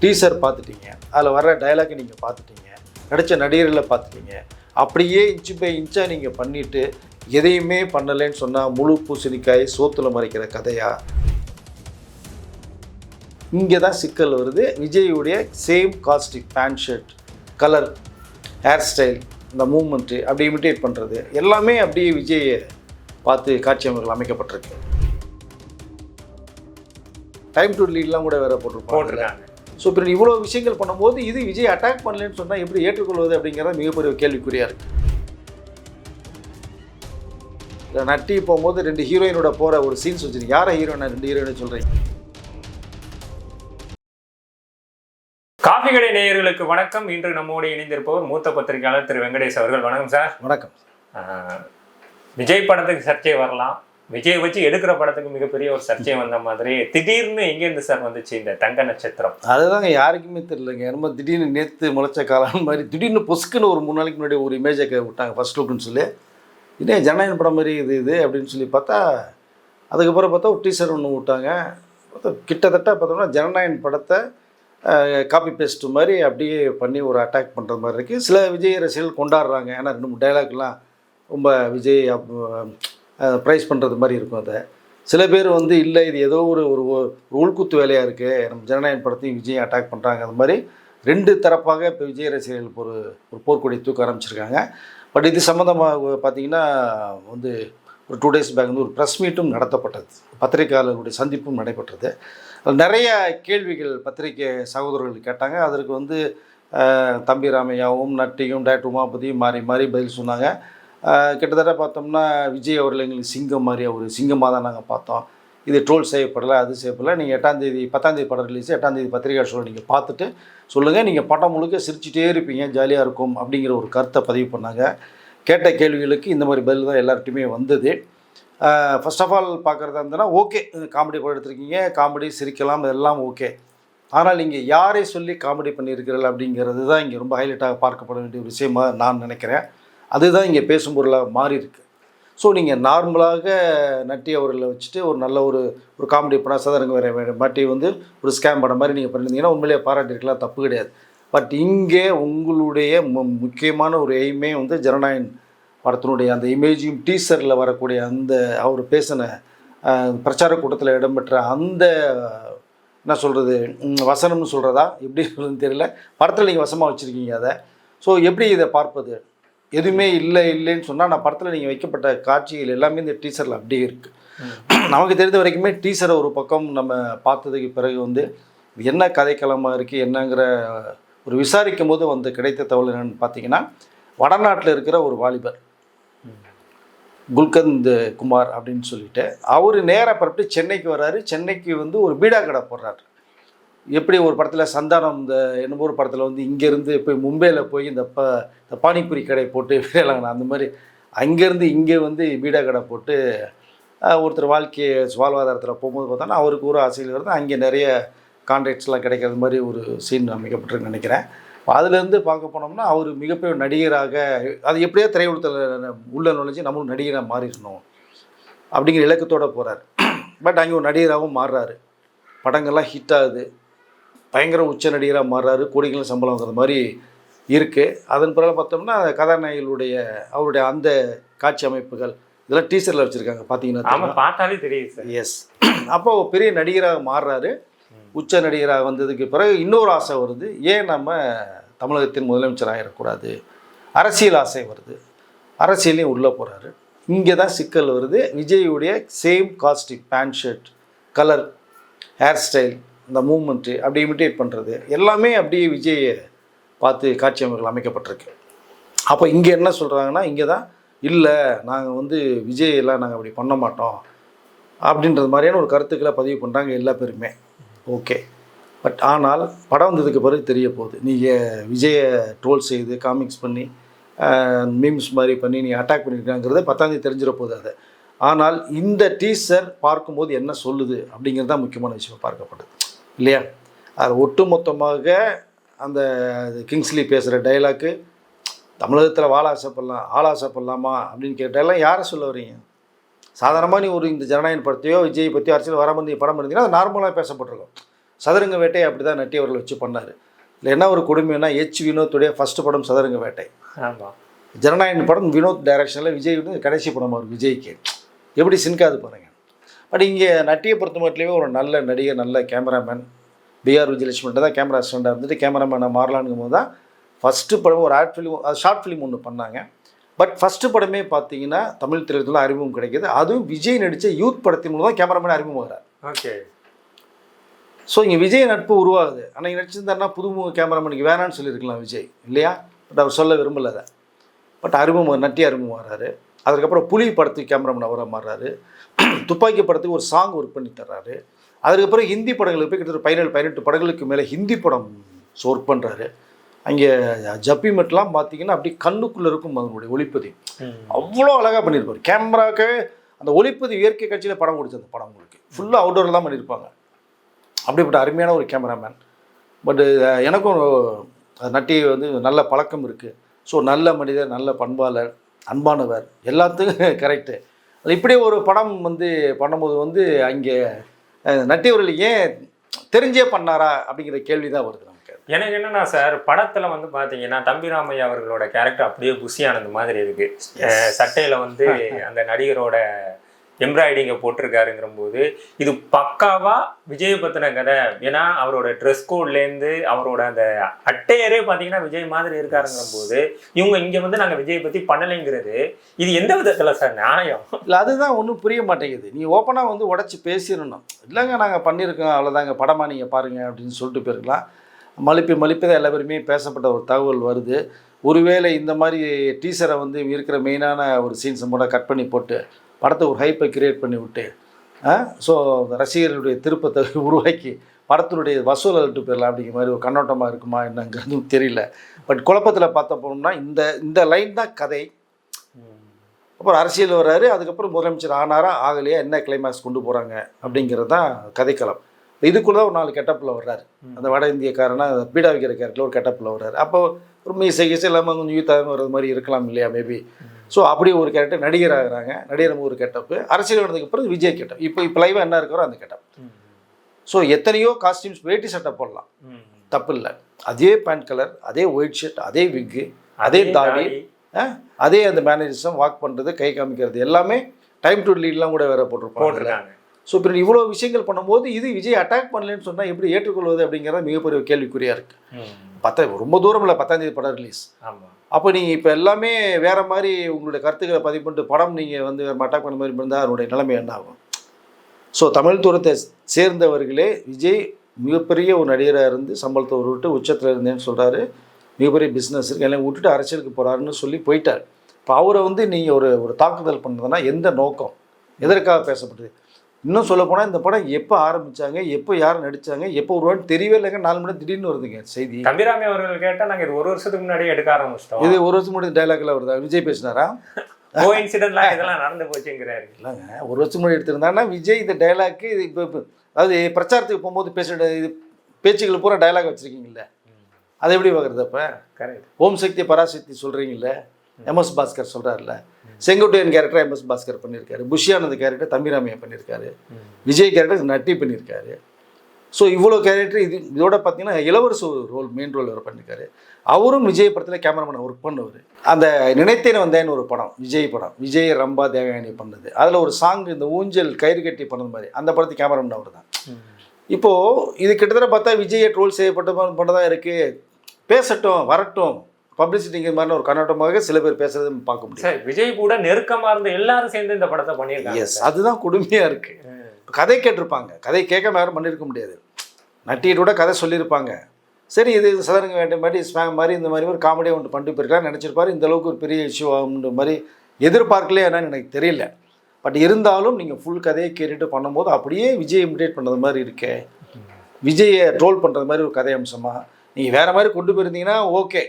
Teaser பார்த்துட்டீங்க, அதில் வர்ற டைலாக்கை நீங்கள் பார்த்துட்டீங்க, நடித்த நடிகர்களை பார்த்துட்டீங்க. அப்படியே இன்ச்சு பை இன்ச்சாக நீங்கள் பண்ணிவிட்டு எதையுமே பண்ணலைன்னு சொன்னால் முழு பூசணிக்காய் சோத்தில் மறைக்கிற கதையா? இங்கே தான் சிக்கல் வருது. விஜயுடைய சேம் காஸ்டிக் pant shirt, colour, hair style, இந்த மூமெண்ட்டு அப்படி இமிட்டேட் பண்ணுறது எல்லாமே அப்படியே விஜயை பார்த்து காட்சி அமைப்புகள் அமைக்கப்பட்டிருக்கு. டைம் டு லீட்லாம் கூட வேறு போட்டிருக்காங்க. ஸோ இப்போ இவ்வளோ விஷயங்கள் பண்ணும்போது இது விஜய் அட்டாக் பண்ணலன்னு சொன்னால் எப்படி ஏற்றுக்கொள்வது அப்படிங்கிறத மிகப்பெரிய கேள்விக்குறியாக இருக்குது. இல்லை நட்டி போகும்போது 2 ஹீரோயினோட போகிற ஒரு சீன்ஸ் வச்சுருக்கு. யாரை ஹீரோயினா 2 ஹீரோயினை சொல்கிறீங்க? காஃபி கடை நேயர்களுக்கு வணக்கம். இன்று நம்மோடு இணைந்திருப்பவர் மூத்த பத்திரிகையாளர் திரு வெங்கடேஷ் அவர்கள். வணக்கம் சார். வணக்கம். விஜய் படத்துக்கு சர்ச்சை வரலாம், விஜய் வச்சு எடுக்கிற படத்துக்கு மிகப்பெரிய ஒரு சர்ச்சை வந்த மாதிரி திடீர்னு எங்கேருந்து சார் வந்துச்சு இந்த தங்க நட்சத்திரம்? அதுதாங்க யாருக்குமே தெரியலங்க. ரொம்ப திடீர்னு நேற்று முளைச்ச காலம் மாதிரி திடீர்னு பொஸ்க்குன்னு ஒரு 3 நாளைக்கு முன்னாடி ஒரு இமேஜை விட்டாங்க ஃபர்ஸ்ட் லுக்குன்னு சொல்லி. இதே ஜனநாயகன் படம் மாதிரி இது அப்படின்னு சொல்லி பார்த்தா, அதுக்கப்புறம் பார்த்தா ஒரு டீசர் ஒன்று விட்டாங்க. பார்த்தா கிட்டத்தட்ட பார்த்தோம்னா ஜனநாயகன் படத்தை காப்பி பேஸ்ட் மாதிரி அப்படியே பண்ணி ஒரு அட்டாக் பண்ணுற மாதிரி இருக்குது. சில விஜய் ரசிகர்கள் கொண்டாடுறாங்க. ஏன்னா 2-3 டைலாக்லாம் ரொம்ப விஜய் ப்ரைஸ் பண்ணுறது மாதிரி இருக்கும். அதை சில பேர் வந்து இல்லை இது ஏதோ ஒரு உள்குத்து வேலையாக இருக்குது, நம்ம ஜனநாயகன் படத்தையும் விஜய் அட்டாக் பண்ணுறாங்க. அது மாதிரி 2 தரப்பாக இப்போ விஜய் ரசிகர்கள் ஒரு போர்க்கொடி தூக்க ஆரம்பிச்சிருக்காங்க. பட் இது சம்மந்தமாக பார்த்திங்கன்னா வந்து ஒரு 2 days பேக் வந்து ஒரு ப்ரெஸ் மீட்டும் நடத்தப்பட்டது, பத்திரிகையாளர்களுடைய சந்திப்பும் நடைபெற்றது. நிறைய கேள்விகள் பத்திரிகை சகோதரர்கள் கேட்டாங்க. அதற்கு வந்து தம்பி ராமையாவும் நட்டியும் டாக்டர் உமாபதியும் மாறி மாறி பதில் சொன்னாங்க. கிட்டத்தட்ட பார்த்தோம்னா விஜய் அவர்கள் எங்களுக்கு சிங்கம் மாதிரி ஒரு சிங்கமாக தான் நாங்கள் பார்த்தோம். இது ட்ரோல் செய்யப்படலை, அது செய்யப்படலை. நீங்கள் 10ஆம் தேதி படம் ரிலீஸ், 8ஆம் தேதி பத்திரிகை ஷோ நீங்கள் பார்த்துட்டு சொல்லுங்கள், நீங்கள் படம் முழுக்க சிரிச்சிட்டே இருப்பீங்க, ஜாலியாக இருக்கும் அப்படிங்கிற ஒரு கருத்தை பதிவு பண்ணாங்க. கேட்ட கேள்விகளுக்கு இந்த மாதிரி பதில் தான் எல்லார்ட்டையுமே வந்தது. ஃபர்ஸ்ட் ஆஃப் ஆல் பார்க்குறதா இருந்ததுன்னா ஓகே, காமெடி படம் எடுத்திருக்கீங்க, காமெடி சிரிக்கலாம், இதெல்லாம் ஓகே. ஆனால் நீங்கள் யாரை சொல்லி காமெடி பண்ணியிருக்கிறீர்கள் அப்படிங்கிறது தான் இங்கே ரொம்ப ஹைலைட்டாக பார்க்கப்பட வேண்டிய விஷயமாக நான் நினைக்கிறேன். அதுதான் இங்கே பேசும் பொருளாக மாறி இருக்கு. ஸோ நீங்கள் நார்மலாக நட்டி அவர்களை வச்சுட்டு ஒரு நல்ல ஒரு காமெடி படம் சதுரங்க வேறு மாட்டி வந்து ஒரு ஸ்கேம் படம் மாதிரி நீங்கள் பண்ணியிருந்தீங்கன்னா உண்மையிலேயே பாராட்டிருக்கலாம், தப்பு கிடையாது. பட் இங்கே உங்களுடைய முக்கியமான ஒரு எய்மே வந்து ஜனநாயகன் படத்தினுடைய அந்த இமேஜையும் டீசரில் வரக்கூடிய அந்த அவர் பேசின பிரச்சார கூட்டத்தில் இடம்பெற்ற அந்த என்ன சொல்கிறது வசனம்னு சொல்கிறதா எப்படி சொல்கிறதுன்னு தெரியல. படத்தில் நீங்கள் வசமாக வச்சுருக்கீங்க அதை. ஸோ எப்படி இதை பார்ப்பது? எதுவுமே இல்லைன்னு சொன்னால் நான் படத்தில் நீங்கள் வைக்கப்பட்ட காட்சிகள் எல்லாமே இந்த டீசரில் அப்படியே இருக்குது. நமக்கு தெரிந்த வரைக்குமே டீசரை ஒரு பக்கம் நம்ம பார்த்ததுக்கு பிறகு வந்து என்ன கதைக்களமாக இருக்குது என்னங்கிற ஒரு விசாரிக்கும் போது வந்து கிடைத்த தகவல் என்னென்னு பார்த்தீங்கன்னா, வடநாட்டில் இருக்கிற ஒரு வாலிபர் குல்கந்த் குமார் அப்படின்னு சொல்லிட்டு அவர் நேராக பரப்பிட்டு சென்னைக்கு வர்றாரு. சென்னைக்கு வந்து ஒரு பீடா கடை போடுறாரு. எப்படி ஒரு படத்தில் சந்தானம் இந்த என்னமோ ஒரு படத்தில் வந்து இங்கேருந்து போய் மும்பையில் போய் இந்த பானிபூரி கடை போட்டு விளையாடலாம், அந்த மாதிரி அங்கேருந்து இங்கே வந்து பீடா கடை போட்டு ஒருத்தர் வாழ்க்கையை வாழ்வாதாரத்தில் போகும்போது பார்த்தோன்னா அவருக்கு ஒரு ஆசையில் வருது. அங்கே நிறைய கான்ட்ராக்ட்ஸ்லாம் கிடைக்கிறது மாதிரி ஒரு சீன் அமைக்கப்பட்டிருக்குன்னு நினைக்கிறேன். அதுலேருந்து பார்க்க போனோம்னா அவர் மிகப்பெரிய நடிகராக அது எப்படியோ திரையுலகத்தில் உள்ள நுழைஞ்சி நம்மளும் நடிகராக மாறிடணும் அப்படிங்கிற இலக்கத்தோடு போகிறார். பட் அங்கே ஒரு நடிகராகவும் மாறுறாரு, படங்கள்லாம் ஹிட் ஆகுது, பயங்கர உச்ச நடிகராக மாறுறாரு, கோடிகளும் சம்பளம் வாங்குற மாதிரி இருக்குது. அதன் பிறகு பார்த்தோம்னா கதாநாயகிகளுடைய அவருடைய அந்த காட்சி அமைப்புகள் இதெல்லாம் டீசரில் வச்சுருக்காங்க பார்த்தீங்கன்னா பார்த்தாலே தெரியுது சார். எஸ், அப்போ பெரிய நடிகராக மாறுறாரு. உச்ச நடிகராக வந்ததுக்கு பிறகு இன்னொரு ஆசை வருது, ஏன் நம்ம தமிழகத்தின் முதலமைச்சராக ஆகிடக்கூடாது, அரசியல் ஆசை வருது, அரசியலையும் உள்ளே போகிறாரு. இங்கே தான் சிக்கல் வருது. விஜயுடைய சேம் காஸ்டிக் pant shirt, colour, hair style, இந்த மூமெண்ட்டு அப்படி இமிட்டேட் பண்ணுறது எல்லாமே அப்படியே விஜயை பார்த்து காட்சி அமைப்புகள் அமைக்கப்பட்டிருக்கு. அப்போ இங்கே என்ன சொல்கிறாங்கன்னா, இங்கே தான் இல்லை நாங்கள் வந்து விஜயெல்லாம் நாங்கள் அப்படி பண்ண மாட்டோம் அப்படின்றது மாதிரியான ஒரு கருத்துக்களை பதிவு பண்ணுறாங்க எல்லா பேருமே. ஓகே, பட் ஆனால் படம் வந்ததுக்கு பிறகு தெரிய போகுது, நீங்கள் விஜயை ட்ரோல் செய்து காமிக்ஸ் பண்ணி மீம்ஸ் மாதிரி பண்ணி நீ அட்டாக் பண்ணியிருக்காங்கிறத 10ஆம் தேதி தெரிஞ்சிட போகுது அது. ஆனால் இந்த டீசர் பார்க்கும்போது என்ன சொல்லுது அப்படிங்கிறது தான் முக்கியமான விஷயம் பார்க்கப்படுது இல்லையா? அது ஒட்டுமொத்தமாக அந்த கிங்ஸ்லி பேசுகிற டைலாக்கு தமிழகத்தில் ஆளாசப்படலாமா அப்படின்னு கேட்டாலாம் யாரை சொல்ல வரீங்க? சாதாரணமாக நீ இந்த ஜனநாயகன் படத்தையோ விஜய் பற்றியோ அரசியல் வர வந்து படம் இருந்தீங்கன்னா அது நார்மலாக பேசப்பட்டிருக்கும். சதுரங்க வேட்டை அப்படி தான் நட்டி அவர்கள் வச்சு பண்ணார். இல்லை என்ன ஒரு கொடுமைன்னா வினோத்துடைய ஃபஸ்ட்டு படம் சதுரங்க வேட்டை. ஆமாம். ஜனநாயகன் படம் வினோத் டைரக்ஷனில் விஜய் வந்து கடைசி படம் அவர் விஜய்க்கு எப்படி சின்காது பாருங்க. பட் இங்கே நட்டியை பொறுத்த மட்டுமே ஒரு நல்ல நடிகர், நல்ல கேமராமேன், பிஆர் விஜயலட்சுமிட்ட தான் கேமரா அசிஸ்டண்டாக இருந்துட்டு கேமராமேனை மாறலான்னும் போது தான் ஃபஸ்ட்டு படம் ஒரு ஆட் ஃபிலிம், அது ஷார்ட் ஃபிலிம் ஒன்று பண்ணாங்க. பட் ஃபஸ்ட்டு படமே பார்த்தீங்கன்னா தமிழ் திரையுலகில் அறிமுகம் கிடைக்கிது. அதுவும் விஜய் நடித்த யூத் படத்தின் மூலம் தான் கேமராமேன் அறிமுகமாகிறார். ஓகே. ஸோ இங்கே விஜய் நட்பு உருவாகுது. அன்றைக்கி நடிச்சிருந்தாருன்னா புதுமுக கேமராமேனுக்கு வேணான்னு சொல்லியிருக்கலாம் விஜய் இல்லையா? பட் அவர் சொல்ல விரும்பலை அதை. பட் நட்டி அறிமுகம் வர்றாரு. அதுக்கப்புறம் புலி படத்துக்கு கேமராமேன் அவராக மாறுறாரு. துப்பாக்கி படத்துக்கு ஒரு சாங் ஒர்க் பண்ணி தர்றாரு. அதுக்கப்புறம் ஹிந்தி படங்களுக்கு போய் கிட்டத்தட்ட 17 படங்களுக்கு மேலே ஹிந்தி படம் ஒர்க் பண்ணுறாரு. அங்கே ஜப்பிமெட்லாம் பார்த்தீங்கன்னா அப்படி கண்ணுக்குள்ளே இருக்கும் அதனுடைய ஒளிப்பதிவு. அவ்வளோ அழகாக பண்ணியிருப்பார். கேமராவுக்கு அந்த ஒளிப்பதிவு இயற்கை காட்சியில் படம் கொடுத்து அந்த படம் உங்களுக்கு ஃபுல்லாக அவுட்டோரில் தான் பண்ணியிருப்பாங்க. அப்படிப்பட்ட அருமையான ஒரு கேமராமேன். பட்டு எனக்கும் நட்டி வந்து நல்ல பழக்கம் இருக்குது. ஸோ நல்ல மனிதர், நல்ல பண்பாளர், அன்பானவர், எல்லாத்துக்கும் கரெக்டு. அது இப்படி ஒரு படம் வந்து பண்ணும்போது வந்து அங்கே நட்டி அவர்கள் ஏன் தெரிஞ்சே பண்ணாரா அப்படிங்கிற கேள்வி தான் வருது நமக்கு. எனக்கு என்னன்னா சார், படத்துல வந்து பாத்தீங்கன்னா தம்பிராமையா அவர்களோட கேரக்டர் அப்படியே புஷியானது மாதிரி இருக்கு. சட்டையில வந்து அந்த நடிகரோட எம்ப்ராய்டிங்கை போட்டிருக்காருங்கிற போது இது பக்காவா விஜய் பத்தின கதை. ஏன்னா அவரோட ட்ரெஸ் கோட்லேருந்து அவரோட அந்த அட்டையரே பார்த்தீங்கன்னா விஜய் மாதிரி இருக்காருங்கிற போது இவங்க இங்கே வந்து நாங்கள் விஜய் பற்றி பண்ணலைங்கிறது இது எந்த விதத்தில் சார் நியாயம்? இல்லை, அதுதான் ஒன்றும் புரிய மாட்டேங்குது. நீ ஓப்பனாக வந்து உடச்சி பேசிடணும். இல்லைங்க நாங்கள் பண்ணியிருக்கோம் அவ்வளோதாங்க, படமாக நீங்கள் பாருங்கள் அப்படின்னு சொல்லிட்டு போயிருக்கலாம். மலிப்பு தான் எல்லா பேருமே பேசப்பட்ட ஒரு தகவல் வருது. ஒருவேளை இந்த மாதிரி டீசரை வந்து இருக்கிற மெயினான ஒரு சீன்ஸை கூட கட் பண்ணி போட்டு படத்தை ஒரு ஹைப்பை கிரியேட் பண்ணி விட்டு ஸோ ரசிகர்களுடைய திருப்பத்தை உருவாக்கி படத்தினுடைய வசூல் அழுட்டு போயிடலாம் அப்படிங்கிற மாதிரி ஒரு கண்ணோட்டமாக இருக்குமா என்னங்கிறதும் தெரியல. பட் குழப்பத்தில் பார்த்த போனோம்னா இந்த லைன் தான் கதை. அப்புறம் அரசியல் வர்றாரு. அதுக்கப்புறம் முதலமைச்சர் ஆனாரா ஆகலையா, என்ன கிளைமேக்ஸ் கொண்டு போகிறாங்க அப்படிங்கிறது தான் கதைக்களம். இதுக்குள்ளே தான் ஒரு 4 கெட்டப்பில் வர்றாரு. அந்த வட இந்தியக்காரனா பீடா வைக்கிற கேரக்டரில் ஒரு கெட்டப்பில் வர்றாரு. அப்போ ஒரு மீசை இல்லாமல் கொஞ்சம் யூத்தாக வர்றது மாதிரி இருக்கலாம் இல்லையா மேபி. ஸோ அப்படி ஒரு கேரக்டர் நடிகர் ஆகிறாங்க. நடிகர் ஒரு கெட்டப்பு. அரசியல் வந்ததுக்கு அப்புறம் விஜய் கெட்டப். இப்போ லைவாக என்ன இருக்கிறோ அந்த கெட்டப். ஸோ எத்தனையோ காஸ்டியூம்ஸ் வேட்டி சட்டை போடலாம், தப்பு இல்லை. அதே பேண்ட் கலர், அதே ஒயிட் ஷர்ட், அதே விக்கு, அதே தாடி, அதே அந்த மேனேஜர்ஸும் வாக் பண்ணுறது, கை காமிக்கிறது எல்லாமே டைம் டு லீட்லாம் கூட வேறு போட்டிருப்பாங்க. ஸோ இப்போ இவ்வளோ விஷயங்கள் பண்ணும்போது இது விஜய் அட்டாக் பண்ணலன்னு சொன்னால் எப்படி ஏற்றுக்கொள்வது அப்படிங்கிறது மிகப்பெரிய கேள்விக்குறியாக இருக்குது. ரொம்ப தூரம் இல்லை, 10ஆம் தேதி படம் ரிலீஸ். அப்போ நீங்கள் இப்போ எல்லாமே வேறு மாதிரி உங்களுடைய கருத்துக்களை பதிவு பண்ணிட்டு படம் நீங்கள் வந்து அட்டாக் பண்ண மாதிரி இருந்தால் அதனுடைய நிலைமை என்ன ஆகும்? ஸோ தமிழ் தூரத்தை சேர்ந்தவர்களே விஜய் மிகப்பெரிய ஒரு நடிகராக இருந்து சம்பளத்தை விட்டு உச்சத்தில் இருந்தேன்னு சொல்கிறாரு. மிகப்பெரிய பிஸ்னஸ் இருக்குது, எல்லாம் விட்டுட்டு அரசியலுக்கு போகிறாருன்னு சொல்லி போயிட்டார். இப்போ அவரை வந்து நீங்கள் ஒரு தாக்குதல் பண்ணதுன்னா எந்த நோக்கம், எதற்காக பேசப்படுது? இன்னும் சொல்லப்போனால் இந்த படம் எப்போ ஆரம்பித்தாங்க, எப்போ யார் நடித்தாங்க, எப்போ உருவான்னு தெரியவே இல்லைங்க. 4 மணி திடீர்னு வருதுங்க செய்தி. தம்பிராமி அவர்கள் கேட்டால் நாங்கள் இது 1 வருஷத்துக்கு முன்னாடி எடுக்க ஆரம்பிச்சிட்டோம். இது 1 வருஷம் முன்னாடி டைலாக்லாம் வருதா? விஜய் பேசினாரா? இதெல்லாம் நடந்து போச்சுங்கிறாரு. இல்லைங்க, 1 வருஷம் முன்னாடி எடுத்திருந்தாங்கன்னா விஜய் இந்த டைலாக்கு இது இப்போ அதாவது பிரச்சாரத்துக்கு போகும்போது பேசுகிற இது பேச்சுக்கள் பூரா டைலாக் வச்சுருக்கீங்கல்ல, அதை எப்படி பார்க்குறது? அப்போ கரெக்ட். ஓம் சக்தி பராசக்தி சொல்கிறீங்கல்ல, எம்எஸ் பாஸ்கர் சொல்கிறாருல்ல, செங்கோட்டையன் கேரக்டர் எம்எஸ் பாஸ்கர் பண்ணியிருக்காரு, புஷியானந்த கேரக்டர் தம்பிராமையா பண்ணியிருக்காரு, விஜய் கேரக்டர் நட்டி பண்ணியிருக்காரு. ஸோ இவ்வளோ கேரக்டர் இதோட பார்த்தீங்கன்னா இளவரசு ரோல், மெயின் ரோல் அவர் பண்ணியிருக்காரு. அவரும் விஜய் படத்தில் கேமராமேன் ஒர்க் பண்ணவர். அந்த நினைத்தேன் வந்தேன்னு ஒரு படம், விஜய் படம், விஜய் ரம்பா தேவயானி பண்ணது. அதில் ஒரு சாங் இந்த ஊஞ்சல் கயிறு கட்டி பண்ணது மாதிரி அந்த படத்துக்கு கேமராமேன் அவர் தான். இப்போது இது கிட்டத்தட்ட பார்த்தா விஜயை ட்ரோல் பண்ணதான் இருக்குது. பேசட்டும், வரட்டும், பப்ளிசிட்டிங்கிற மாதிரி ஒரு கண்ணோட்டமாக சில பேர் பேசுறது பார்க்க முடியும். விஜய் கூட நெருக்கமாக இருந்த எல்லாரும் சேர்ந்து இந்த படத்தை பண்ணியிருக்காங்க. எஸ், அதுதான் கொடுமையாக இருக்குது. கதை கேட்டிருப்பாங்க, கதை கேட்காம யாரும் பண்ணியிருக்க முடியாது. நட்டிகிட்ட கதை சொல்லியிருப்பாங்க. சரி, இது சதுரங்க வேண்டிய மாதிரி ஸ்பேம் மாதிரி இந்த மாதிரி ஒரு காமெடியாக ஒன்று பண்ணிட்டு போயிருக்கலாம் நினச்சிருப்பாரு. இந்த அளவுக்கு ஒரு பெரிய இஷ்யூ ஆகுன்ற மாதிரி எதிர்பார்க்கலையே என்னன்னு எனக்கு தெரியல. பட் இருந்தாலும் நீங்கள் ஃபுல் கதையை கேட்டுட்டு பண்ணும்போது அப்படியே விஜய் இமிடேட் பண்ணுறது மாதிரி இருக்கே, விஜயை ட்ரோல் பண்ணுறது மாதிரி ஒரு கதை அம்சமாக நீங்கள் வேறு மாதிரி கொண்டு போயிருந்தீங்கன்னா ஓகே.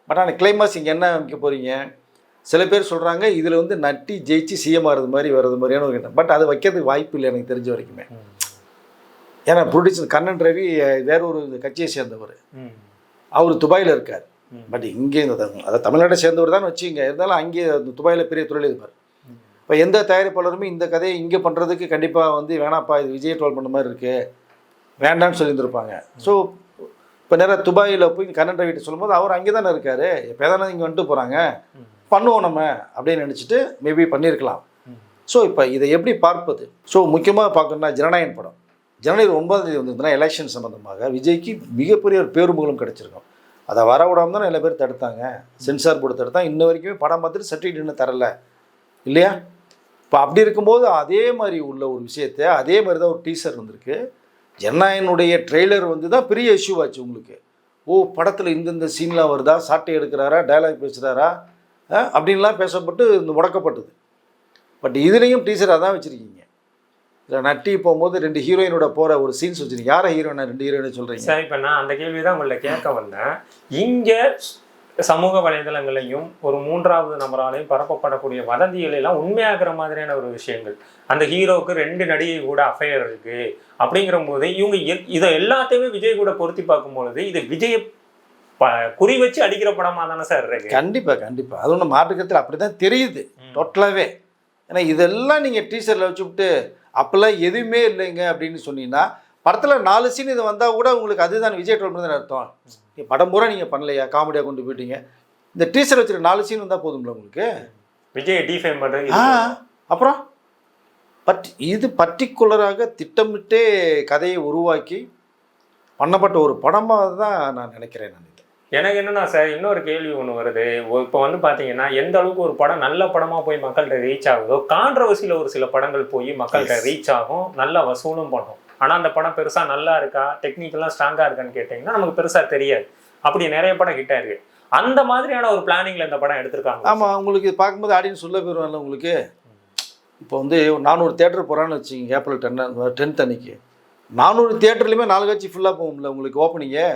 பட் ஆனால் கிளைமாக்ஸ் இங்கே என்ன வைக்க போகிறீங்க? சில பேர் சொல்கிறாங்க இதில் வந்து நட்டி ஜெயிச்சு சிஎம் ஆகிறது மாதிரி வர்றது மாதிரியான ஒரு கிட்ட. பட் அதை வைக்கிறதுக்கு வாய்ப்பு இல்லை எனக்கு தெரிஞ்ச வரைக்குமே. ஏன்னா ப்ரொடியூசர் கண்ணன் ரவி வேற ஒரு கட்சியை சேர்ந்தவர், அவர் துபாயில் இருக்கார். பட் இங்கே அதை தமிழ்நாட்டை சேர்ந்தவர் தான் வச்சுங்க. இருந்தாலும் அங்கே துபாயில் பெரிய தொழில் இருப்பார். இப்போ எந்த தயாரிப்பாளருமே இந்த கதையை இங்கே பண்ணுறதுக்கு கண்டிப்பாக வந்து வேணாப்பா, இது விஜய் ட்ரோல் பண்ண மாதிரி இருக்குது, வேண்டான்னு சொல்லியிருந்திருப்பாங்க. ஸோ இப்போ நேராக துபாயில் போய் கண்ணன் ரவிட்ட சொல்லும்போது அவர் அங்கே தானே இருக்கார், எப்போ தானே இங்கே வந்துட்டு போகிறாங்க, பண்ணுவோம் நம்ம அப்படின்னு நினச்சிட்டு மேபி பண்ணியிருக்கலாம். ஸோ இப்போ இதை எப்படி பார்ப்பது? ஸோ முக்கியமாக பார்க்கணுன்னா ஜனநாயகன் படம் ஜனவரி 9ஆம் தேதி வந்திருந்ததுன்னா எலெக்ஷன் சம்மந்தமாக விஜய்க்கு மிகப்பெரிய ஒரு பேருமுகலும் கிடச்சிருக்கும். அதை வர விடாமல் தான் நிறைய பேர் தடுத்தாங்க, சென்சார் போர்டு தடுத்தாங்க. இன்ன வரைக்குமே படம் பார்த்துட்டு சர்டிஃபிகேட் இன்னும் தரல இல்லையா? இப்போ அப்படி இருக்கும்போது அதே மாதிரி உள்ள ஒரு விஷயத்தை அதே மாதிரி தான் ஒரு டீசர் வந்திருக்கு. ஜனநாயகனுடைய ட்ரெய்லர் வந்து தான் பெரிய இஷ்யூ ஆச்சு உங்களுக்கு. ஓ படத்தில் இந்தந்த சீன்லாம் வருதா, சாட்டை எடுக்கிறாரா, டயலாக் பேசுகிறாரா அப்படின்லாம் பேசப்பட்டு இந்த முடக்கப்பட்டது. பட் இதுலேயும் டீசர் அதான் வச்சுருக்கீங்க. இதில் நட்டி போகும்போது 2 ஹீரோயினோட போகிற ஒரு சீன்ஸ் வச்சுருக்கீங்க. யாரை ஹீரோயினா 2 ஹீரோயினை சொல்கிறீங்க? சார் இப்போ நான் அந்த கேள்வி தான் உங்களை கேட்க வந்தேன். இங்கே சமூக வலைதளங்களையும் ஒரு 3வது நபராலையும் பரப்பப்படக்கூடிய வதந்திகள் எல்லாம் உண்மையாகிற மாதிரியான ஒரு விஷயங்கள். அந்த ஹீரோவுக்கு 2 நடிகை கூட அஃபையர் இருக்கு அப்படிங்கிற போது இவங்க இதை எல்லாத்தையுமே விஜய் கூட பொருத்தி பார்க்கும்பொழுது இது விஜயை குறி வச்சு அடிக்கிற படமா தானே சார் இருக்கு? கண்டிப்பாக அது ஒன்று மாற்றுக்கிறதுல அப்படி தான் தெரியுது டோட்டலாகவே. ஏன்னா இதெல்லாம் நீங்கள் டீசரில் வச்சுவிட்டு அப்போல்லாம் எதுவுமே இல்லைங்க அப்படின்னு சொன்னீங்கன்னா படத்தில் 4 சீன் இது வந்தால் கூட உங்களுக்கு அதுதான் விஜய் ட்ரோல் பண்ணி அர்த்தம். படம் பூரா நீங்கள் பண்ணலையா, காமெடியாக கொண்டு போயிட்டீங்க. இந்த டீசர் வச்சுட்டு 4 சீன் வந்தால் போதும்ல உங்களுக்கு. விஜய் டிஃபைம் பண்ணுறது அப்புறம் இது பர்டிகுலராக திட்டமிட்டே கதையை உருவாக்கி பண்ணப்பட்ட ஒரு படமாக தான் நான் நினைக்கிறேன். நான் எனக்கு என்னன்னா சார் இன்னொரு கேள்வி ஒன்று வருது. இப்போ வந்து பார்த்தீங்கன்னா எந்த அளவுக்கு ஒரு படம் நல்ல படமாக போய் மக்கள்கிட்ட ரீச் ஆகுதோ, கான்ட்ரவர்சியில் ஒரு சில படங்கள் போய் மக்கள்கிட்ட ரீச் ஆகும், நல்ல வசூலும் பண்ணும். ஆனால் அந்த படம் பெருசாக நல்லா இருக்கா, டெக்னிக்கெல்லாம் ஸ்ட்ராங்காக இருக்கான்னு கேட்டிங்கன்னா நமக்கு பெருசாக தெரியாது. அப்படி நிறைய படம் ஹிட் ஆயிருக்கு. அந்த மாதிரியான ஒரு பிளானிங்கில் இந்த படம் எடுத்திருக்காங்க. ஆமாம், உங்களுக்கு பார்க்கும்போது ஆடியன்ஸ் சொல்ல போயிடுவாங்கல்ல உங்களுக்கு. இப்போ வந்து 400 தியேட்டர் போகிறான்னு வச்சுக்கிங்க, ஏப்ரல் 10th அன்னைக்கு 400 தியேட்டர்லையுமே 4 காட்சி ஃபுல்லாக போகும்ல உங்களுக்கு ஓப்பனிங்கு.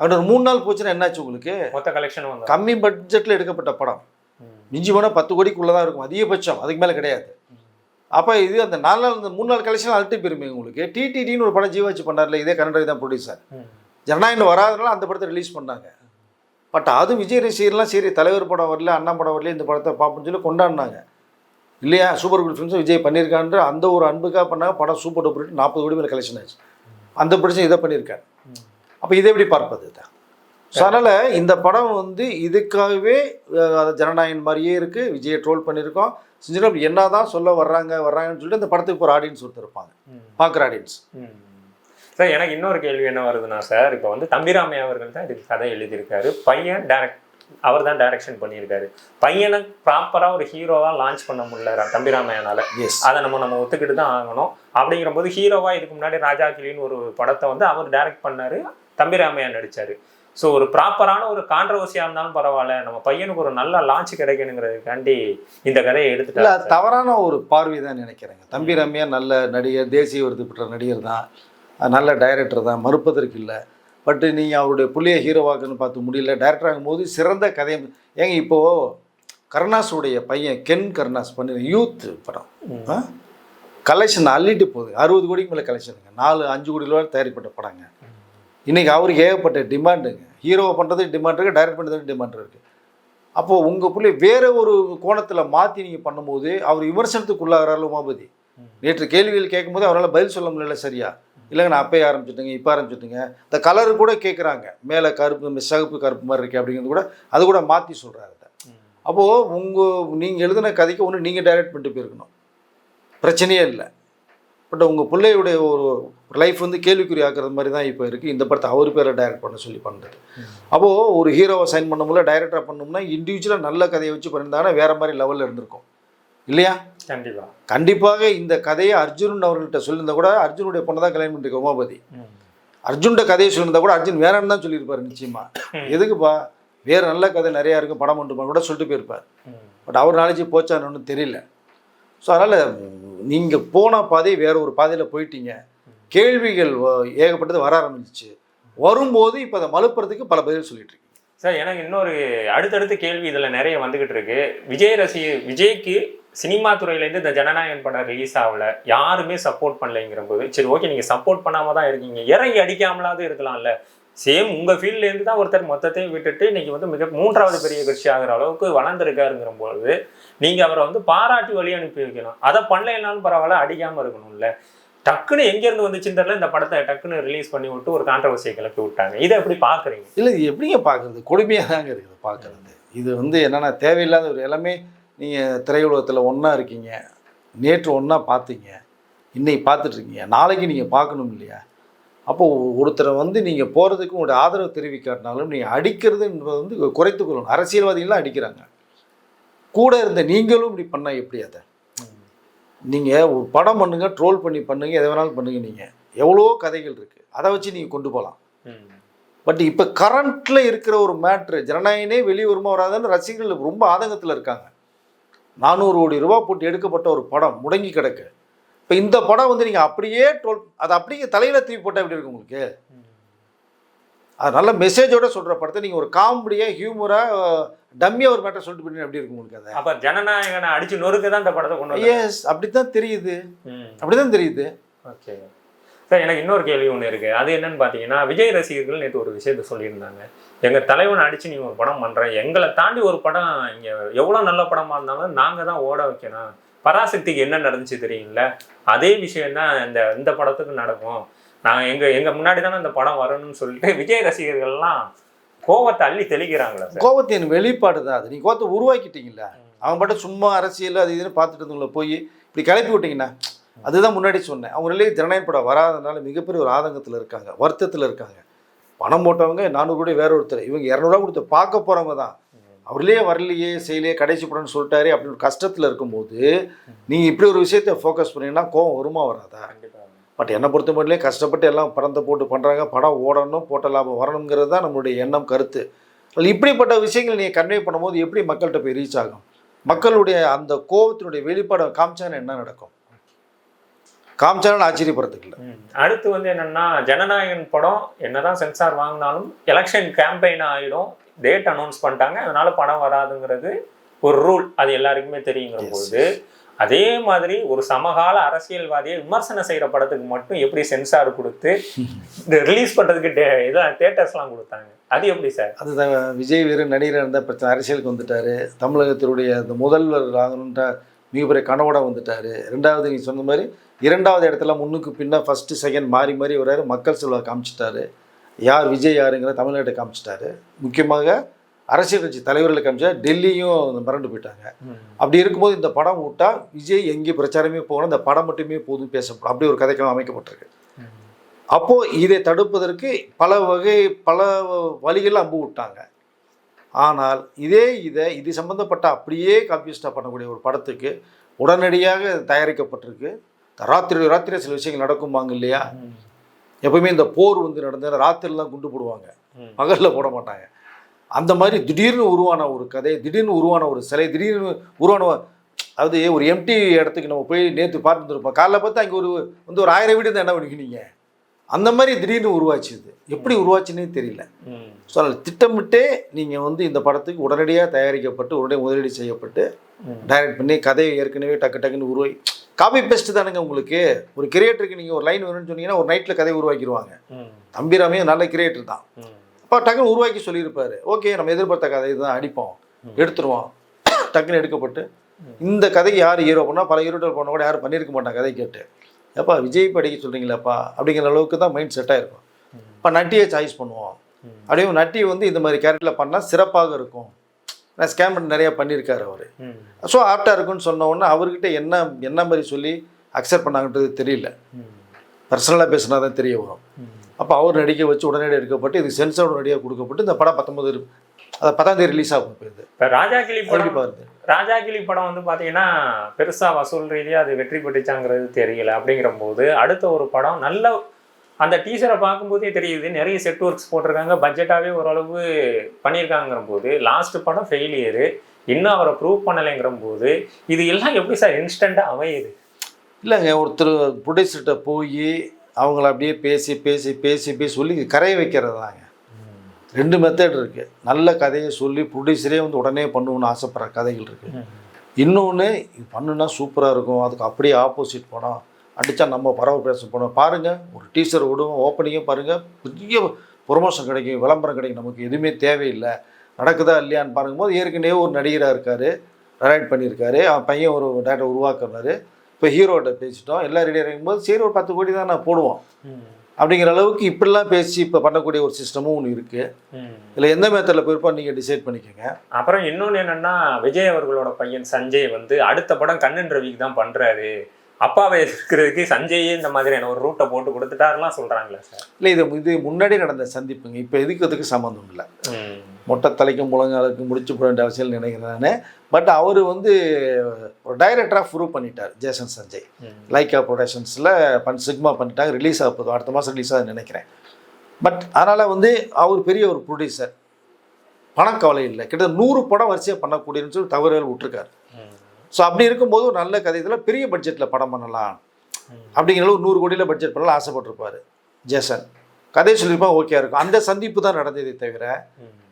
அங்கே ஒரு 3 நாள் போச்சுன்னா என்னாச்சு உங்களுக்கு? மொத்த கலெக்ஷன் வந்து கம்மி பட்ஜெட்டில் எடுக்கப்பட்ட படம் மிஞ்சி போனால் 10 கோடிக்குள்ளே தான் இருக்கும் அதிகபட்சம், அதுக்கு மேலே கிடையாது. அப்போ இது அந்த 4 நாள் இந்த 3 நாள் கலெக்ஷன் அல்ட்டி பெருமை உங்களுக்கு. டிடிடின்னு ஒரு படம் ஜீவாச்சு பண்ணார்ல, இதே கன்னட தான் ப்ரொடியூசர். ஜனநாயகன் வராதனால அந்த படத்தை ரிலீஸ் பண்ணாங்க. பட் அது விஜய் ரசிகர்லாம் சரி தலைவர் படம் வரல, அண்ணா படம் வரல, இந்த படத்தை பார்ப்போம்னு சொல்லி கொண்டாடினாங்க இல்லையா? சூப்பர் குட் ஃபிலிம்ஸும் விஜய் பண்ணியிருக்கான்ற அந்த ஒரு அன்புக்காக பண்ணாங்க. படம் சூப்பர் டூப்பர் 40 கோடி மேலே கலெக்ஷன் ஆச்சு. அந்த ப்ரொடியூசர் இதை பண்ணியிருக்காரு. அப்போ இதை எப்படி பார்ப்பது தான்? ஸோ அதனால் இந்த படம் வந்து இதுக்காகவே ஜனநாயகன் மாதிரியே இருக்குது. விஜயை ட்ரோல் பண்ணியிருக்கோம். செஞ்சுட்டு அப்படி என்ன தான் சொல்ல வர்றாங்கன்னு சொல்லிட்டு அந்த படத்துக்கு ஒரு ஆடியன்ஸ் ஒருத்தர் இருப்பாங்க, பார்க்குற ஆடியன்ஸ். சார் எனக்கு இன்னொரு கேள்வி என்ன வருதுன்னா சார், இப்போ வந்து தம்பிராமையா அவர்கள் தான் இதுக்கு கதை எழுதியிருக்காரு, பையன் அவர் தான் டைரக்ஷன் பண்ணியிருக்காரு. பையனை ப்ராப்பராக ஒரு ஹீரோவாக லான்ச் பண்ண முடியல தம்பிராமையானால. அதை நம்ம ஒத்துக்கிட்டு தான் ஆகணும். அப்படிங்கிற போது ஹீரோவாக இதுக்கு முன்னாடி ராஜா கிளின்னு ஒரு படத்தை வந்து அவர் டைரக்ட் பண்ணார், தம்பிராமையா நடித்தார். ஸோ ஒரு ப்ராப்பரான ஒரு கான்ட்ரவர்சியாக இருந்தாலும் பரவாயில்ல, நம்ம பையனுக்கு ஒரு நல்ல லான்ச் கிடைக்கணுங்கிறதுக்காண்டி இந்த கதையை எடுத்துட்டு. அது தவறான ஒரு பார்வை தான் நினைக்கிறேங்க. தம்பிராமையா நல்ல நடிகர், தேசிய விருது பெற்ற நடிகர் தான், நல்ல டைரக்டர் தான், மறுப்பதற்கு இல்லை. பட்டு நீங்கள் அவருடைய புள்ளிய ஹீரோவாக்குன்னு பார்த்து முடியல. டைரக்டர் ஆகும்போது சிறந்த கதையை ஏங்க இப்போது கருணாஸுடைய பையன் கென் கருணாஸ் பண்ணி யூத் படம் கலெக்ஷன் அள்ளிட்டு போகுது. 60 கோடிக்கு மேலே கலெக்ஷனுங்க. 4-5 கோடி ரூபாய் தயாரிப்பட்ட படங்க. இன்றைக்கி அவருக்கு ஏகப்பட்ட டிமாண்டுங்க. ஹீரோவை பண்ணுறதுக்கு டிமாண்ட் இருக்குது, டைரக்ட் பண்ணுறதுக்கு டிமாண்ட் இருக்குது. அப்போது உங்கள் பிள்ளை வேறு ஒரு கோணத்தில் மாற்றி நீங்கள் பண்ணும்போது அவர் விமர்சனத்துக்கு உள்ளாகிறாரு. உமாபதி நேற்று கேள்விகள் கேட்கும்போது அவரால் பதில் சொல்ல முடியல சரியா. இல்லைங்க நான் அப்பயே ஆரம்பிச்சுட்டுங்க, இப்போ ஆரம்பிச்சுட்டுங்க. இந்த கலரு கூட கேட்குறாங்க, மேலே கருப்பு சகப்பு கருப்பு மாதிரி இருக்குது அப்படிங்கிறது கூட அது கூட மாற்றி சொல்கிறாரு. அப்போது நீங்கள் எழுதின கதைக்கு ஒன்று நீங்கள் டைரக்ட் பண்ணிட்டு போயிருக்கணும், பிரச்சனையே இல்லை. பட் உங்கள் பிள்ளையுடைய ஒரு லைஃப் வந்து கேள்விக்குறி ஆக்குறது மாதிரி தான் இப்போ இருக்குது. இந்த படத்தை அவர் பேரை டைரக்ட் பண்ண சொல்லி பண்ணுறது. அப்போது ஒரு ஹீரோவை சைன் பண்ண முடியல, டைரக்டராக பண்ணோம்னா இண்டிவிஜுவலாக நல்ல கதையை வச்சு பண்ணியிருந்தாங்கன்னா வேறு மாதிரி லெவலில் இருந்திருக்கும் இல்லையா? கண்டிப்பாக இந்த கதையை அர்ஜுன் அவர்கள்ட்ட சொல்லியிருந்தா கூட அர்ஜுனுடைய பொண்ணை தான் கல்யாணம் பண்ணிருக்க உமாபதி. அர்ஜுன்கிட்ட கதையை சொல்லியிருந்தா கூட அர்ஜுன் வேறன்னு தான் சொல்லியிருப்பார் நிச்சயமாக. எதுக்குப்பா, வேறு நல்ல கதை நிறையா இருக்குது, படம் ஒன்று கூட சொல்லிட்டு போயிருப்பார். பட் அவர் நாலேஜ் போச்சான்னு ஒன்றும் தெரியல. ஸோ அதனால் நீங்கள் போன பாதை வேறு ஒரு பாதையில் போயிட்டீங்க. கேள்விகள் ஏகப்பட்டது வர ஆரம்பிச்சிச்சு. வரும்போது இப்போ அதை மலுப்புறதுக்கு பல பதில் சொல்லிட்டு இருக்கீங்க. சார் எனக்கு இன்னொரு அடுத்தடுத்த கேள்வி இதில் நிறைய வந்துக்கிட்டு இருக்கு. விஜய்க்கு சினிமா துறையிலேருந்து இந்த ஜனநாயகன் படம் ரிலீஸ் ஆகலை, யாருமே சப்போர்ட் பண்ணலைங்கிற போது சரி ஓகே நீங்கள் சப்போர்ட் பண்ணாமல் தான் இருக்கீங்க, இறங்கி அடிக்காமலாவது இருக்கலாம்ல. சேம் உங்கள் ஃபீல்ட்லேருந்து தான் ஒருத்தர் மொத்தத்தையும் விட்டுட்டு இன்றைக்கி வந்து 3வது பெரிய கட்சி ஆகிற அளவுக்கு வளர்ந்துருக்காருங்கிற போது நீங்கள் அவரை வந்து பாராட்டி வழி அனுப்பி வைக்கணும். அதை பண்ணலைனாலும் பரவாயில்ல, அடிக்காமல் இருக்கணும்ல. டக்குன்னு எங்கேருந்து வந்துச்சுன்னு தெரியல, இந்த படத்தை டக்குன்னு ரிலீஸ் பண்ணி விட்டு ஒரு கான்ட்ரவர்சியை கிளப்பி விட்டாங்க. இதை எப்படி பார்க்குறீங்க? இல்லை, இது எப்படிங்க பார்க்குறது? கொடுமையாக தாங்க இருக்குது பார்க்குறது. இது வந்து என்னென்னா தேவையில்லாத ஒரு எல்லாமே. நீங்கள் திரையுலகத்தில் ஒன்றா இருக்கீங்க, நேற்று ஒன்றா பார்த்தீங்க, இன்னைக்கு பார்த்துட்ருக்கீங்க, நாளைக்கு நீங்கள் பார்க்கணும் இல்லையா? அப்போது ஒருத்தரை வந்து நீங்கள் போகிறதுக்கு உங்களுடைய ஆதரவு தெரிவிக்காட்டினாலும் நீங்கள் அடிக்கிறது என்பது வந்து குறைத்து கொள்ளணும். அரசியல்வாதிகள்லாம் அடிக்கிறாங்க, கூட இருந்த நீங்களும் இப்படி பண்ணால் எப்படி? அதை நீங்கள் ஒரு படம் பண்ணுங்கள், ட்ரோல் பண்ணி பண்ணுங்கள், எதை வேணாலும் பண்ணுங்கள். நீங்கள் எவ்வளோ கதைகள் இருக்குது, அதை வச்சு நீங்கள் கொண்டு போகலாம். பட் இப்போ கரண்ட்டில் இருக்கிற ஒரு மேட்ரு, ஜனநாயகனே வெளியே வருமா வராதுன்னு ரசிகர்கள் ரொம்ப ஆதங்கத்தில் இருக்காங்க. 400 கோடி ரூபா போட்டு எடுக்கப்பட்ட ஒரு படம் முடங்கி கிடக்கு. இப்போ இந்த படம் வந்து நீங்கள் அப்படியே ட்ரோல், அதை அப்படியே தலையில் தூக்கி போட்டால் எப்படி இருக்கு உங்களுக்கு? அது நல்ல மெசேஜோட சொல்கிற படத்தை நீங்கள் ஒரு காமெடியாக ஹியூமராக டம்மியாக ஒரு மேட்டர் சொல்லிட்டு போய் எப்படி இருக்கும் உங்களுக்கு? அதை அப்போ ஜனநாயகனை அடிச்சு நொறுக்க தான் இந்த படத்தை கொண்டு எஸ் அப்படி தான் தெரியுது, அப்படி தான் தெரியுது. ஓகே சார், எனக்கு இன்னொரு கேள்வி ஒன்று இருக்குது. அது என்னன்னு பார்த்தீங்கன்னா, விஜய் ரசிகர்கள் நேற்று ஒரு விஷயத்த சொல்லியிருந்தாங்க. எங்கள் தலைவனை அடித்து நீ ஒரு படம் பண்ணுற, எங்களை தாண்டி ஒரு படம் இங்கே எவ்வளோ நல்ல படமாக இருந்தாலும் நாங்கள் தான் ஓட வைக்கணும். பராசக்திக்கு என்ன நடந்துச்சு தெரியுங்கள, அதே விஷயந்தான் இந்த படத்துக்கு நடக்கும். நாங்கள் எங்கள் முன்னாடி தானே இந்த படம் வரணும்னு சொல்லிட்டு விஜய் ரசிகர்கள்லாம் கோவத்தை அள்ளி தெளிக்கிறாங்களா சார்? கோவத்தின் வெளிப்பாடு தான் அது. நீங்கள் கோவத்தை உருவாக்கிட்டீங்களா? அவன் மட்டும் சும்மா அரசியல் அது இதுன்னு பார்த்துட்டு இருந்தவங்கள போய் இப்படி கிளப்பி விட்டிங்கன்னா, அதுதான் முன்னாடி சொன்னேன். அவங்க வெளியே ஜனநாயக படம் வராதனால மிகப்பெரிய ஒரு ஆதங்கத்தில் இருக்காங்க, வருத்தத்தில் இருக்காங்க. பணம் போட்டவங்க 400 கோடி வேற ஒருத்தர், இவங்க 200 கொடுத்து பார்க்க போகிறவங்க தான். அவர்லேயே வரலையே செய்யலையே கடைசி படம்னு சொல்லிட்டாரு அப்படின்னு ஒரு கஷ்டத்தில் இருக்கும்போது நீங்கள் இப்படி ஒரு விஷயத்தை ஃபோக்கஸ் பண்ணிங்கன்னா கோவம் வருமா வராதா? பட் என்னை பொறுத்த மட்டும் கஷ்டப்பட்டு எல்லாம் படத்தை போட்டு பண்ணுறாங்க, படம் ஓடணும், போட்ட லாபம் வரணுங்கிறது தான் நம்மளுடைய எண்ணம், கருத்து. இப்படிப்பட்ட விஷயங்கள் நீங்கள் கன்வே பண்ணும்போது எப்படி மக்கள்கிட்ட போய் ரீச் ஆகும்? மக்களுடைய அந்த கோபத்தினுடைய வெளிப்பாடை காமிச்சாங்கன்னா என்ன நடக்கும்? காமிச்சாலும் ஆச்சரியப்படுறதுக்கு இல்லை. அடுத்து வந்து என்னன்னா, ஜனநாயகன் படம் என்னதான் சென்சார் வாங்கினாலும் எலெக்ஷன் கேம்பெயின் ஆகிடும், டேட் அனௌன்ஸ் பண்ணிட்டாங்க, அதனால படம் வராதுங்கிறது ஒரு ரூல், அது எல்லாருக்குமே தெரியுங்கிற போது, அதே மாதிரி ஒரு சமகால அரசியல்வாதியை விமர்சனம் செய்கிற படத்துக்கு மட்டும் எப்படி சென்சார் கொடுத்து இந்த ரிலீஸ் பண்ணுறதுக்கு இதான் தேட்டர்ஸ்லாம் கொடுத்தாங்க, அது எப்படி சார்? அதுதான் விஜய் வேறு நடிகர் இருந்தால் பிரச்சனை, அரசியலுக்கு வந்துட்டார், தமிழகத்தினுடைய இந்த முதல்வர் ஆகணுன்ற மிகப்பெரிய கனவோட வந்துட்டார். ரெண்டாவது நீ சொன்ன மாதிரி 2வது இடத்துல முன்னுக்கு பின்னா ஃபஸ்ட்டு செகண்ட் மாறி மாறி வர்றாரு, மக்கள் செல்வா காமிச்சிட்டாரு, யார் விஜய் யாருங்கிற தமிழ்நாட்டை காமிச்சிட்டாரு. முக்கியமாக அரசியல் கட்சி தலைவர்களை காமிச்சா டெல்லியும் மறந்து போயிட்டாங்க. அப்படி இருக்கும்போது இந்த படம் விட்டால் விஜய் எங்கேயும் பிரச்சாரமே போகணும், இந்த படம் மட்டுமே போதும் பேசப்படும், அப்படி ஒரு கதைக்களம் அமைக்கப்பட்டிருக்கு. அப்போது இதை தடுப்பதற்கு பல வழிகளில் அம்பு விட்டாங்க. ஆனால் இது சம்மந்தப்பட்ட அப்படியே காப்பியஸ்டாக பண்ணக்கூடிய ஒரு படத்துக்கு உடனடியாக தயாரிக்கப்பட்டிருக்கு. ராத்திரி சில விஷயங்கள் நடக்குமாங்க இல்லையா? எப்பவுமே இந்த போர் வந்து நடந்த ராத்திரிலாம் குண்டு போடுவாங்க, பகலில் போட மாட்டாங்க. அந்த மாதிரி திடீர்னு உருவான ஒரு கதை, திடீர்னு உருவான ஒரு சிலை, திடீர்னு உருவான, அதாவது ஒரு எம்டி இடத்துக்கு நம்ம போய் நேற்று பார்த்துருப்போம், காலைல பார்த்தா அங்கே ஒரு 1000 வீடு தான் என்ன பண்ணிக்கினீங்க, அந்த மாதிரி திடீர்னு உருவாச்சு. இது எப்படி உருவாச்சுன்னே தெரியல. ஸோ அதில் திட்டமிட்டே நீங்கள் வந்து இந்த படத்துக்கு உடனடியாக தயாரிக்கப்பட்டு உடனே முதலீடு செய்யப்பட்டு டைரக்ட் பண்ணி கதையை ஏற்கனவே டக்குன்னு உருவாக்கி காப்பி பேஸ்ட்டு தானுங்க. உங்களுக்கு ஒரு கிரியேட்டருக்கு நீங்கள் ஒரு லைன் வேணும்னு சொன்னீங்கன்னா ஒரு நைட்டில் கதையை உருவாக்கிடுவாங்க. தம்பிராமே நல்ல கிரியேட்டர் தான், அப்போ டக்குன்னு உருவாக்கி சொல்லியிருப்பார். ஓகே, நம்ம எதிர்பார்த்த கதை இதுதான், அடிப்போம், எடுத்துருவோம், டக்குன்னு எடுக்கப்பட்டு இந்த கதைக்கு யார் ஹீரோ பண்ணால் பல ஹீரோட்டர் பண்ண கூட யாரும் பண்ணியிருக்க மாட்டாங்க. கதை கேட்டு எப்பா விஜய் படிக்க சொல்கிறீங்களாப்பா அப்படிங்கிற அளவுக்கு தான் மைண்ட் செட்டாக இருக்கும். இப்போ நட்டியை சாய்ஸ் பண்ணுவோம், அப்படியே நட்டி வந்து இந்த மாதிரி கேரக்டரில் பண்ணால் சிறப்பாக இருக்கும். நான் ஸ்கேன் பண்ணி நிறையா பண்ணியிருக்காரு அவர். ஸோ ஆப்டாக இருக்குன்னு சொன்ன உடனே அவர்கிட்ட என்ன மாதிரி சொல்லி அக்செப்ட் பண்ணாங்கன்றது தெரியல, பர்சனலாக பேசினா தான் தெரிய வரும். அப்போ அவர் நடிக்க வச்சு உடனடியாக எடுக்கப்பட்டு இது சென்சார் உடனடியாக கொடுக்கப்பட்டு இந்த படம் 10ஆம் தேதி ரிலீஸ் ஆகும். இப்போ ராஜாக்கிளி படம் வந்து பார்த்தீங்கன்னா பெருசாக வசூல் ரீதியாக அது வெற்றி பெற்றுச்சாங்கிறது தெரியல. அப்படிங்கிற போது அடுத்த ஒரு படம் நல்ல அந்த டீசரை பார்க்கும்போதே தெரியுது, நிறைய செட் ஒர்க்ஸ் போட்டிருக்காங்க, பட்ஜெட்டாகவே ஓரளவு பண்ணியிருக்காங்கிற போது லாஸ்ட் படம் ஃபெயிலியரு, இன்னும் அவரை ப்ரூவ் பண்ணலைங்கிற போது இது எல்லாம் எப்படி சார் இன்ஸ்டண்ட்டாக அமையுது? இல்லைங்க, ஒருத்தர் ப்ரொடியூசர்கிட்ட போய் அவங்கள அப்படியே பேசி சொல்லி கரையை வைக்கிறது தாங்க. 2 மெத்தட் இருக்குது. நல்ல கதையை சொல்லி ப்ரொடியூசரே வந்து உடனே பண்ணுவோன்னு ஆசைப்படுற கதைகள் இருக்குது. இன்னொன்று இது பண்ணுனா சூப்பராக இருக்கும், அதுக்கு அப்படியே ஆப்போசிட் படம் அடித்தா நம்ம பரவ பேச போனோம். பாருங்கள், ஒரு டீசர் விடுவோம், ஓப்பனிங்கே பாருங்கள், பெரிய ப்ரொமோஷன் கிடைக்கும், விளம்பரம் கிடைக்கும், நமக்கு எதுவுமே தேவையில்லை, நடக்குதா இல்லையான்னு பாருங்கும்போது ஏற்கனவே ஒரு நடிகராக இருக்கார், டைரக்ட் பண்ணியிருக்காரு, அவன் பையன் ஒரு டேரக்டர் உருவாக்குறாரு, இப்போ ஹீரோட்ட பேசிட்டோம் எல்லாம் ரெடியாக இருக்கும்போது சரி ஒரு 10 கோடி தான் நான் போடுவோம் அப்படிங்கிற அளவுக்கு இப்படிலாம் பேசி இப்போ பண்ணக்கூடிய ஒரு சிஸ்டமும் ஒன்று இருக்குது. இல்லை எந்த மெத்தடில் போயிருப்போம் நீங்கள் டிசைட் பண்ணிக்கோங்க. அப்புறம் இன்னொன்று என்னென்னா, விஜய் அவர்களோட பையன் சஞ்சய் வந்து அடுத்த படம் கண்ணன் ரவிக்கு தான் பண்ணுறாரு, அப்பாவை இருக்கிறதுக்கு சஞ்சயே இந்த மாதிரியான ஒரு ரூட்டை போட்டு கொடுத்துட்டாருலாம் சொல்கிறாங்களே சார். இல்லை இது முன்னாடி நடந்த சந்திப்புங்க, இப்போ எதுக்கு சம்மந்தம் இல்லை. மொட்டை தலைக்கும் முழங்காலுக்கும் முடிச்சு போட வேண்டிய அவசியம் நினைக்கிறேன் நான். பட் அவர் வந்து ஒரு டைரக்டராக ப்ரூவ் பண்ணிட்டார் ஜேசன் சஞ்சய். லைக்கா ப்ரொடக்ஷன்ஸில் சிக்மா பண்ணிட்டாங்க, ரிலீஸ் ஆக போதும், அடுத்த மாதம் ரிலீஸ் ஆகுது நினைக்கிறேன். பட் அதனால் வந்து அவர் பெரிய ஒரு ப்ரொடியூசர், பணக்கவலை இல்லை, கிட்டத்தட்ட 100 படம் வரிசையாக பண்ணக்கூடியன்னு சொல்லி தவறுகள் விட்டுருக்காரு. ஸோ அப்படி இருக்கும்போது ஒரு நல்ல கதையில் பெரிய பட்ஜெட்டில் படம் பண்ணலாம் அப்படிங்கிற 100 கோடியில் பட்ஜெட் பண்ணலாம் ஆசைப்பட்டிருப்பார் ஜேசன். கதையை சொல்லியிருப்பா ஓகே இருக்கும். அந்த சந்திப்பு தான் நடந்ததே தவிர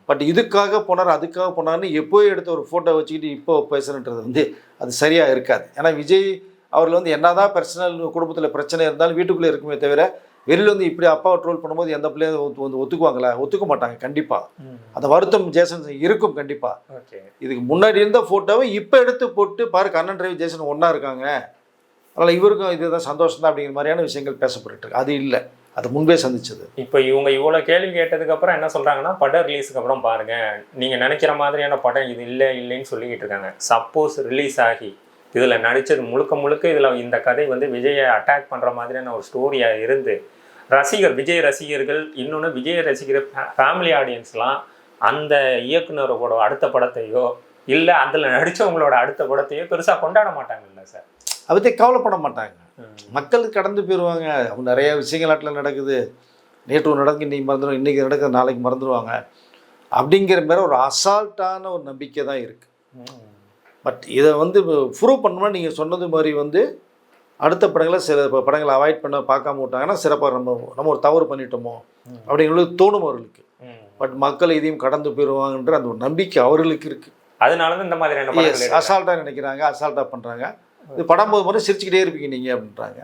பட் இதுக்காக போனார் அதுக்காக போனார்னு எப்போ எடுத்த ஒரு ஃபோட்டோ வச்சுக்கிட்டு இப்போ பேசுகிறன்றது வந்து அது சரியாக இருக்காது. ஏன்னா விஜய் அவர்கள் வந்து என்னதான் பர்சனல் குடும்பத்தில் பிரச்சனை இருந்தாலும் வீட்டுக்குள்ளே இருக்குமே தவிர வெளியில் வந்து இப்படி அப்பாவை ட்ரோல் பண்ணும்போது எந்த பிள்ளையும் வந்து ஒத்துக்குவாங்களா? ஒத்துக்க மாட்டாங்க கண்டிப்பாக. அந்த வருத்தம் ஜேசன் இருக்கும் கண்டிப்பாக. இதுக்கு முன்னாடி இருந்த ஃபோட்டோவை இப்போ எடுத்து போட்டு பாரு கண்ணன் ரவி ஜேசன் ஒன்றா இருக்காங்க, அதனால் இவருக்கும் இதுதான் சந்தோஷம் தான் அப்படிங்கிற மாதிரியான விஷயங்கள் பேசப்பட்டு இருக்கு. அது இல்லை, அது முன்பே சந்திச்சது. இப்போ இவங்க இவ்வளோ கேள்வி கேட்டதுக்கு அப்புறம் என்ன சொல்றாங்கன்னா, படம் ரிலீஸுக்கு அப்புறம் பாருங்க, நீங்க நினைக்கிற மாதிரியான படம் இது இல்லைன்னு சொல்லிக்கிட்டு இருக்காங்க. சப்போஸ் ரிலீஸ் ஆகி இதுல நடிச்சது முழுக்க இதுல இந்த கதை வந்து விஜயை அட்டாக் பண்ற மாதிரியான ஒரு ஸ்டோரியா இருந்து விஜய் ரசிகர்கள் இன்னொன்று விஜய் ரசிகர் ஃபேமிலி ஆடியன்ஸ்லாம் அந்த இயக்குனரோட அடுத்த படத்தையோ இல்லை அதில் நடித்தவங்களோட அடுத்த படத்தையோ பெருசாக கொண்டாட மாட்டாங்கல்ல சார்? அதை பற்றி கவலைப்பட மாட்டாங்க. மக்களுக்கு கடந்து போயிடுவாங்க. அவங்க நிறைய விஷயங்கள் நாட்டில் நடக்குது, நேற்று நடக்கு இன்றைக்கி மறந்துடும், இன்றைக்கி நடக்குது நாளைக்கு மறந்துடுவாங்க அப்படிங்கிற மாதிரி ஒரு அசால்ட்டான ஒரு நம்பிக்கை தான் இருக்குது. பட் இதை வந்து ப்ரூவ் பண்ணணும்னா நீங்கள் சொன்னது மாதிரி வந்து அடுத்த படங்களை சில படங்களை அவாய்ட் பண்ண பார்க்காம விட்டாங்கன்னா சிறப்பாக நம்ம ஒரு தவறு பண்ணிட்டோமோ அப்படிங்கிறது தோணும் அவர்களுக்கு. பட் மக்கள் இதையும் கடந்து போயிடுவாங்கன்ற அந்த ஒரு நம்பிக்கை அவர்களுக்கு இருக்குது. அதனால தான் இந்த மாதிரியான அசால்ட்டாக நினைக்கிறாங்க, அசால்ட்டாக பண்ணுறாங்க. இது படம் போது மாதிரி சிரிச்சுக்கிட்டே இருப்பீங்க நீங்கள் அப்படின்றாங்க.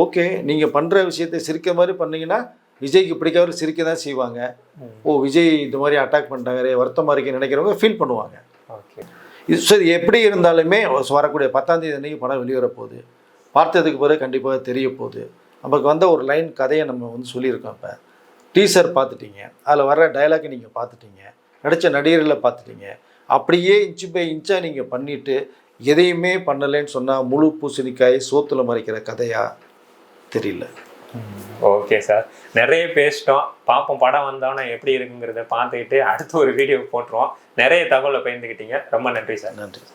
ஓகே, நீங்கள் பண்ணுற விஷயத்தை சிரிக்கிற மாதிரி பண்ணிங்கன்னா விஜய்க்கு பிடிக்காத சிரிக்க தான் செய்வாங்க. ஓ விஜய் இந்த மாதிரி அட்டாக் பண்ணிட்டாங்க வருத்தமாக இருக்கேன்னு நினைக்கிறவங்க ஃபீல் பண்ணுவாங்க. ஓகே, இது சரி எப்படி இருந்தாலுமே வரக்கூடிய 10ஆம் தேதி அன்றைக்கி படம் வெளிவர போகுது. பார்த்ததுக்கு பிறகு கண்டிப்பாக தெரிய போகுது. நமக்கு வந்த ஒரு லைன் கதையை நம்ம வந்து சொல்லியிருக்கோம். இப்போ டீசர் பார்த்துட்டீங்க, அதில் வர்ற டைலாக்கை நீங்கள் பார்த்துட்டீங்க, நடித்த நடிகர்களை பார்த்துட்டீங்க. அப்படியே இன்ச்சு பை இன்ச்சாக நீங்கள் பண்ணிவிட்டு எதையுமே பண்ணலைன்னு சொன்னால் முழு பூசணிக்காய் சோத்தில் மறைக்கிற கதையாக தெரியல. ஓகே சார், நிறைய பேசிட்டோம். பார்ப்போம் படம் வந்தோன்னா எப்படி இருக்குங்கிறத பார்த்துக்கிட்டு அடுத்த ஒரு வீடியோ போட்டுருவோம். நிறைய தகவலை பகிர்ந்துக்கிட்டீங்க. ரொம்ப நன்றி சார். நன்றி.